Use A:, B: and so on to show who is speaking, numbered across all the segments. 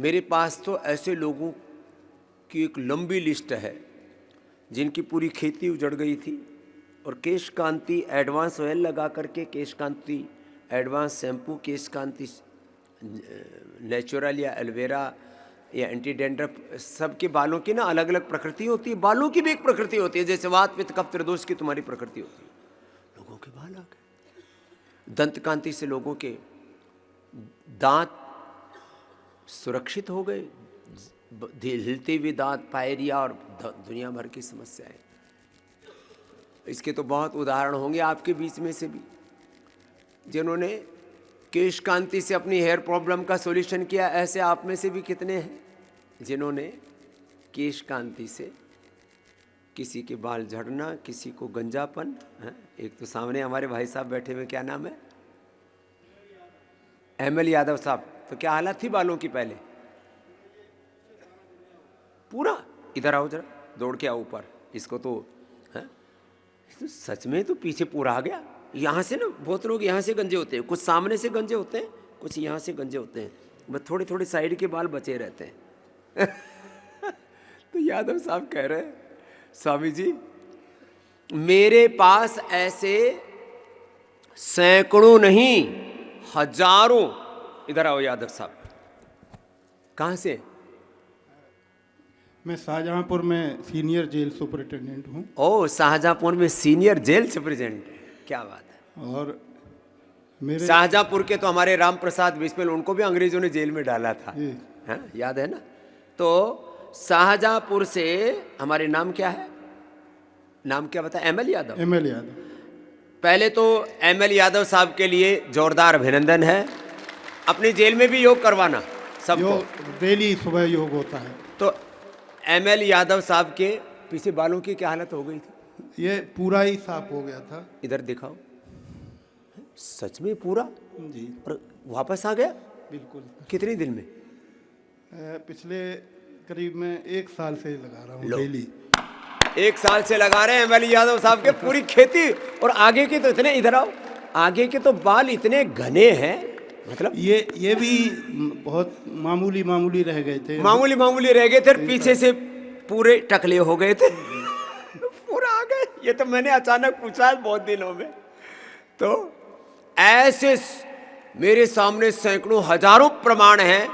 A: मेरे पास तो ऐसे लोगों की एक लंबी लिस्ट है जिनकी पूरी खेती उजड़ गई थी, और केश कांति एडवांस ऑयल लगा करके, केश कांति एडवांस शैम्पू, केश कांति नेचुरल या एलोवेरा या एंटी डेंड्रफ, सबके बालों की ना अलग अलग प्रकृति होती है। बालों की भी एक प्रकृति होती है, जैसे वात पित्त कफ त्रिदोष की तुम्हारी प्रकृति होती है। लोगों के बाल आ गए। दंत कांति से लोगों के दांत सुरक्षित हो गए, हिलते हुए दांत, पायरिया और दुनिया भर की समस्याएं। इसके तो बहुत उदाहरण होंगे आपके बीच में से भी, जिन्होंने केश कांति से अपनी हेयर प्रॉब्लम का सॉल्यूशन किया। ऐसे आप में से भी कितने हैं जिन्होंने केश कांति से किसी के बाल झड़ना, किसी को गंजापन है। एक तो सामने हमारे भाई साहब बैठे हुए, क्या नाम है? एमएल यादव साहब। तो क्या हालत थी बालों की पहले? पूरा इधर आओ जरा, दौड़ के आओ ऊपर। इसको तो है, तो सच में तो पीछे पूरा आ गया। यहाँ से ना बहुत लोग यहाँ से गंजे होते हैं, कुछ सामने से गंजे होते हैं, कुछ यहाँ से गंजे होते हैं, बस थोड़े थोड़े साइड के बाल बचे रहते हैं। तो यादव साहब कह रहे हैं, स्वामी जी मेरे पास ऐसे सैकड़ों नहीं हजारों। इधर आओ यादव साहब। कहाँ से?
B: मैं शाहजहांपुर में सीनियर जेल सुपरिटेंडेंट हूँ।
A: ओह, शाहजहांपुर में सीनियर जेल सुपरिटेंडेंट, क्या बात है।
B: और मेरे
A: शाहजहांपुर के तो हमारे राम प्रसाद बिस्मिल, उनको भी अंग्रेजों ने जेल में डाला था, है? याद है ना? तो शाहजहांपुर से हमारे नाम क्या है? नाम क्या बताया? एमएल यादव।
B: एमएल यादव।
A: पहले तो एमएल यादव साहब के लिए जोरदार अभिनंदन है। अपनी जेल में भी योग करवाना सबको।
B: डेली सुबह योग होता है।
A: तो एमएल यादव साहब के पीछे बालों की क्या हालत हो गई थी?
B: ये पूरा ही साफ हो गया था।
A: इधर दिखाओ, सच में पूरा
B: जी।
A: और वापस आ गया?
B: बिल्कुल।
A: कितने दिन में?
B: पिछले करीब में 1 साल से लगा रहा हूँ डेली।
A: 1 साल से लगा रहे हैं एमएल यादव साहब के पूरी खेती। और आगे के तो इतने, इधर आओ, आगे के तो बाल इतने घने हैं, मतलब
B: ये भी बहुत मामूली मामूली रह गए थे।
A: मामूली मामूली रह गए थे, पीछे से पूरे टकले हो गए थे। पूरा आ गए। ये तो मैंने अचानक पूछा है बहुत दिनों में। तो ऐसे मेरे सामने सैकड़ों हजारों प्रमाण हैं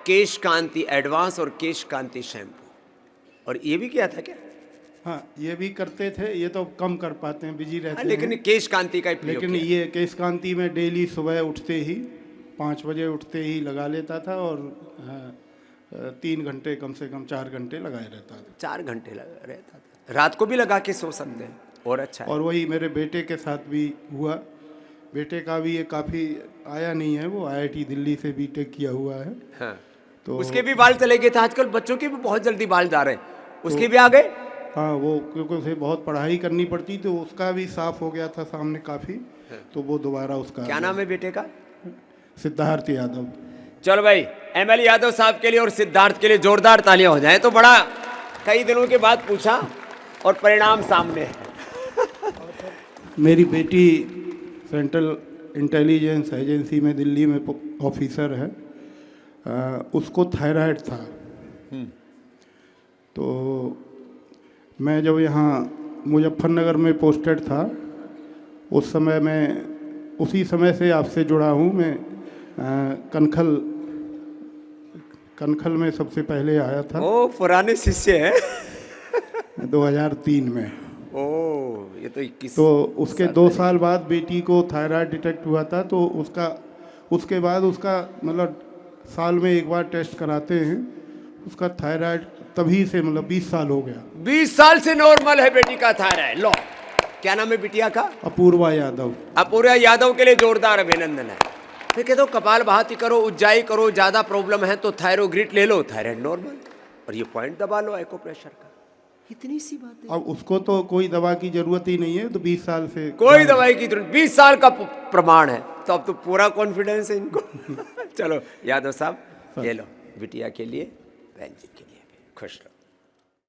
A: केश कांति एडवांस और केश कांति शैम्पू। और ये भी किया था क्या?
B: हाँ, ये भी करते थे। ये तो कम कर पाते हैं, बिजी रहते हैं।
A: लेकिन केश कांति का
B: लेकिन ये केश कांति में डेली सुबह उठते ही 5 बजे उठते ही लगा लेता था, और 3 घंटे कम से कम 4 घंटे लगाए रहता था।
A: 4 घंटे लगा रहता था। रात को भी लगा के सो सकते हैं, और अच्छा है।
B: और वही मेरे बेटे के साथ भी हुआ। बेटे का भी ये काफ़ी आया नहीं है, वो IIT दिल्ली से बीटेक किया हुआ है।
A: हाँ।
B: तो
A: उसके भी बाल चले गए थे। आजकल बच्चों के भी बहुत जल्दी बाल जा रहे हैं, उसके भी आ गए।
B: हाँ, वो क्योंकि उसे बहुत पढ़ाई करनी पड़ती, तो उसका भी साफ हो गया था सामने काफ़ी। तो वो दोबारा उसका।
A: क्या नाम है बेटे का?
B: सिद्धार्थ यादव।
A: चलो भाई, एमएल यादव साहब के लिए और सिद्धार्थ के लिए जोरदार तालियां हो जाए। तो बड़ा कई दिनों के बाद पूछा और परिणाम सामने है।
B: मेरी बेटी सेंट्रल इंटेलिजेंस एजेंसी में दिल्ली में ऑफिसर है। उसको थायराइड था। तो मैं जब यहाँ मुजफ्फरनगर में पोस्टेड था, उस समय मैं उसी समय से आपसे जुड़ा हूँ। मैं कनखल में सबसे पहले आया था।
A: ओ, पुराने शिष्य हैं।
B: 2003 में।
A: ओ, ये तो 21।
B: तो उसके 2 साल बाद बेटी को थायराइड डिटेक्ट हुआ था। तो उसके बाद उसका मतलब साल में 1 बार टेस्ट कराते हैं। उसका थायराइड तभी से मतलब 20 साल हो गया।
A: 20 साल से नॉर्मल है बेटी का थायराइड। लो, क्या नाम है बिटिया का?
B: अपूर्वा यादव।
A: अपूर्वा यादव के लिए जोरदार अभिनंदन है। फिर कहते हो कपाल भाती करो, उज्जाई करो, ज्यादा प्रॉब्लम है तो थायरोग्रिट ले लो, थायराइड नॉर्मल, और ये पॉइंट दबा लो एको प्रेशर का। इतनी सी बात है।
B: अब उसको तो कोई दवा की जरूरत ही नहीं है। तो 20 साल से
A: कोई दवाई की जरूरत, 20 साल का प्रमाण है। तो अब तो पूरा कॉन्फिडेंस है इनको। चलो यादव साहब, ये लो बिटिया के लिए, बहन जी के लिए, खुश रहो।